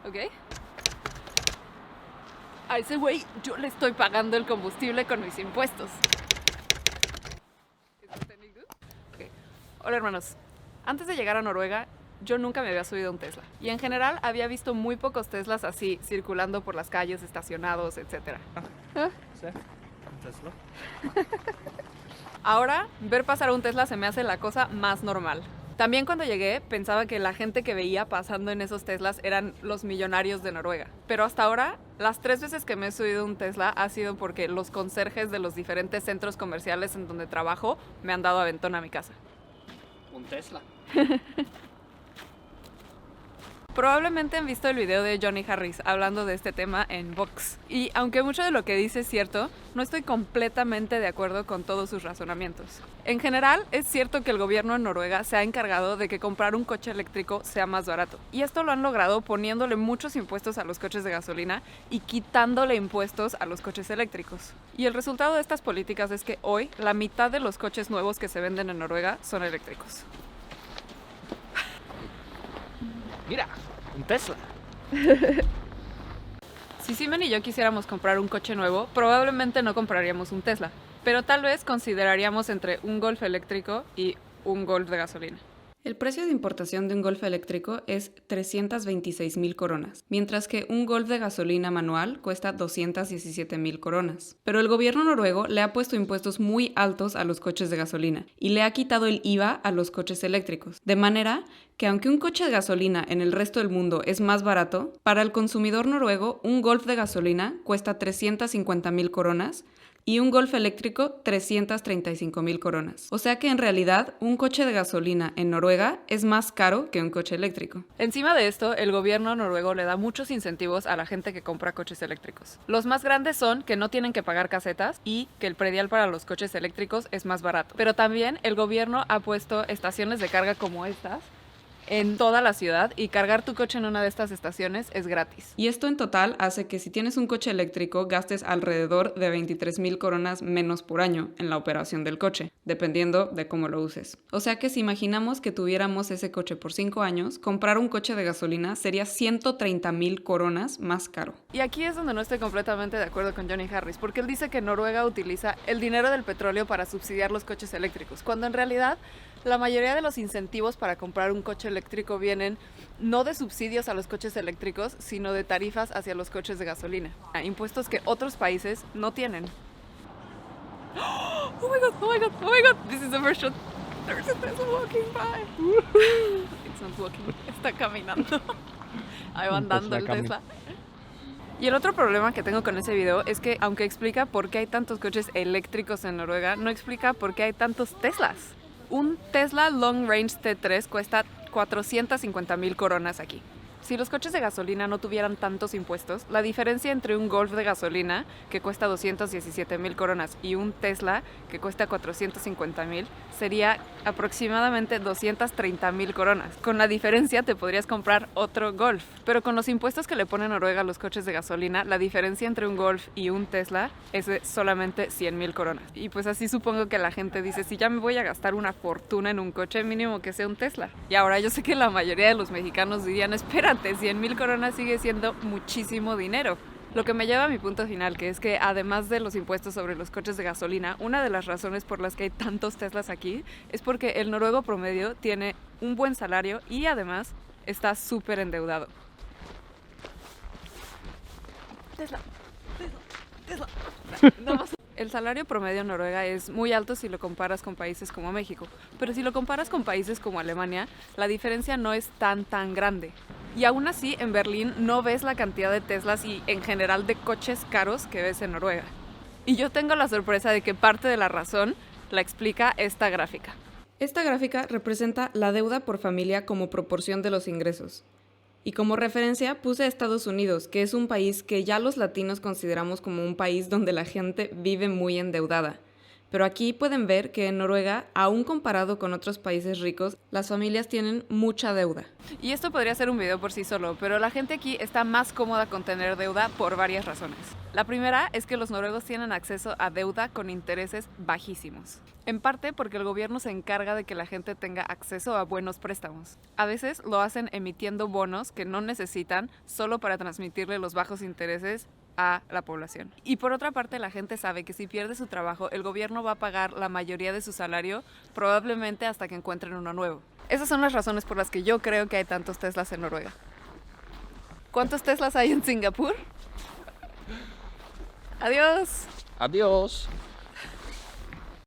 ¿Ok? A ese güey yo le estoy pagando el combustible con mis impuestos. Okay. Hola hermanos, antes de llegar a Noruega yo nunca me había subido a un Tesla y en general había visto muy pocos Teslas así circulando por las calles, estacionados, etc. Sí, un Tesla. Ahora ver pasar a un Tesla se me hace la cosa más normal. También cuando llegué pensaba que la gente que veía pasando en esos Teslas eran los millonarios de Noruega. Pero hasta ahora, las 3 veces que me he subido a un Tesla ha sido porque los conserjes de los diferentes centros comerciales en donde trabajo me han dado aventón a mi casa. Un Tesla. Probablemente han visto el video de Johnny Harris hablando de este tema en Vox. Y aunque mucho de lo que dice es cierto, no estoy completamente de acuerdo con todos sus razonamientos. En general, es cierto que el gobierno en Noruega se ha encargado de que comprar un coche eléctrico sea más barato. Y esto lo han logrado poniéndole muchos impuestos a los coches de gasolina y quitándole impuestos a los coches eléctricos. Y el resultado de estas políticas es que hoy la mitad de los coches nuevos que se venden en Noruega son eléctricos. Mira, un Tesla. Si Simen y yo quisiéramos comprar un coche nuevo, probablemente no compraríamos un Tesla, pero tal vez consideraríamos entre un Golf eléctrico y un Golf de gasolina. El precio de importación de un Golf eléctrico es 326.000 coronas, mientras que un Golf de gasolina manual cuesta 217.000 coronas. Pero el gobierno noruego le ha puesto impuestos muy altos a los coches de gasolina y le ha quitado el IVA a los coches eléctricos, de manera que aunque un coche de gasolina en el resto del mundo es más barato, para el consumidor noruego un Golf de gasolina cuesta 350.000 coronas, y un Golf eléctrico 335.000 coronas. O sea que en realidad un coche de gasolina en Noruega es más caro que un coche eléctrico. Encima de esto, el gobierno noruego le da muchos incentivos a la gente que compra coches eléctricos. Los más grandes son que no tienen que pagar casetas y que el predial para los coches eléctricos es más barato. Pero también el gobierno ha puesto estaciones de carga como estas en toda la ciudad y cargar tu coche en una de estas estaciones es gratis. Y esto en total hace que si tienes un coche eléctrico gastes alrededor de 23.000 coronas menos por año en la operación del coche, dependiendo de cómo lo uses. O sea que si imaginamos que tuviéramos ese coche por 5 años, comprar un coche de gasolina sería 130.000 coronas más caro. Y aquí es donde no estoy completamente de acuerdo con Johnny Harris, porque él dice que Noruega utiliza el dinero del petróleo para subsidiar los coches eléctricos, cuando en realidad la mayoría de los incentivos para comprar un coche eléctrico vienen no de subsidios a los coches eléctricos, sino de tarifas hacia los coches de gasolina. Impuestos que otros países no tienen. Oh my god, oh my god, oh my god. This is the first shot. There's a Tesla walking by. It's not walking, está caminando. Ahí va andando el Tesla. Y el otro problema que tengo con ese video es que, aunque explica por qué hay tantos coches eléctricos en Noruega, no explica por qué hay tantos Teslas. Un Tesla Long Range T3 cuesta 450.000 coronas aquí. Si los coches de gasolina no tuvieran tantos impuestos, la diferencia entre un Golf de gasolina, que cuesta 217.000 coronas, y un Tesla, que cuesta 450.000, sería aproximadamente 230.000 coronas. Con la diferencia te podrías comprar otro Golf. Pero con los impuestos que le pone Noruega a los coches de gasolina, la diferencia entre un Golf y un Tesla es de solamente 100.000 coronas. Y pues así supongo que la gente dice, si ya me voy a gastar una fortuna en un coche, mínimo que sea un Tesla. Y ahora yo sé que la mayoría de los mexicanos dirían, espérate, 100.000 coronas sigue siendo muchísimo dinero. Lo que me lleva a mi punto final, que es que además de los impuestos sobre los coches de gasolina, una de las razones por las que hay tantos Teslas aquí es porque el noruego promedio tiene un buen salario y además está súper endeudado. Tesla. No más. El salario promedio en Noruega es muy alto si lo comparas con países como México, pero si lo comparas con países como Alemania, la diferencia no es tan grande. Y aún así, en Berlín no ves la cantidad de Teslas y en general de coches caros que ves en Noruega. Y yo tengo la sorpresa de que parte de la razón la explica esta gráfica. Esta gráfica representa la deuda por familia como proporción de los ingresos. Y como referencia puse a Estados Unidos, que es un país que ya los latinos consideramos como un país donde la gente vive muy endeudada. Pero aquí pueden ver que en Noruega, aún comparado con otros países ricos, las familias tienen mucha deuda. Y esto podría ser un video por sí solo, pero la gente aquí está más cómoda con tener deuda por varias razones. La primera es que los noruegos tienen acceso a deuda con intereses bajísimos. En parte porque el gobierno se encarga de que la gente tenga acceso a buenos préstamos. A veces lo hacen emitiendo bonos que no necesitan solo para transmitirle los bajos intereses a la población. Y por otra parte, la gente sabe que si pierde su trabajo, el gobierno va a pagar la mayoría de su salario, probablemente hasta que encuentren uno nuevo. Esas son las razones por las que yo creo que hay tantos Teslas en Noruega. ¿Cuántos Teslas hay en Singapur? Adiós. Adiós.